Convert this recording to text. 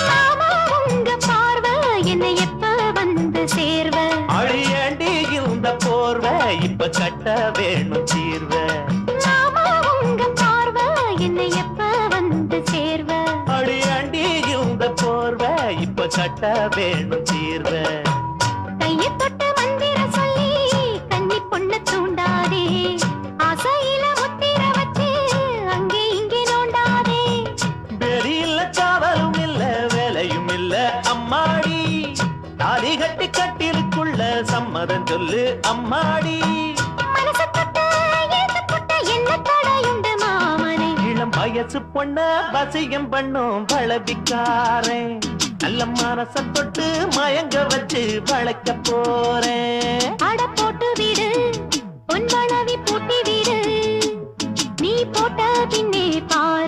மாமா உங்க பார்வை என்னை எப்ப வந்து சேர்வ அழியாண்டி இந்த போர்வ இப்ப கட்ட வேணும் தீர்வ மாமா உங்க பார்வை என்னை எப்ப வந்து சேர்வ அழியாண்டி இந்த போர்வ இப்ப கட்ட வேணும் தீர்வ கையை தொட்டு மந்திர சொல்லி கன்னி பொண்ணு தூண்டாதே ஆசையில முத்திர வச்சு அங்கே இங்கே நோண்டாதே வெளியில காவலும் இல்ல வேலையும் இல்ல அம்மாடி தாலி கட்டி கட்டிலுக்குள்ள சம்மதம் சொல்லு அம்மாடி மனசு தொட்டு ஏத்து போட்ட என்ன தடையுண்டு மாமனே இளம் வயசு பொண்ண வசியம் பண்ணும் வளபிக்காரன் நல்ல மனச தொட்டு மயங்க வச்சு வளர்க்க போறேன் அட போட்டு விடு பொன் வளவி பூட்டி விடு நீ போட்ட பின்னே பாரு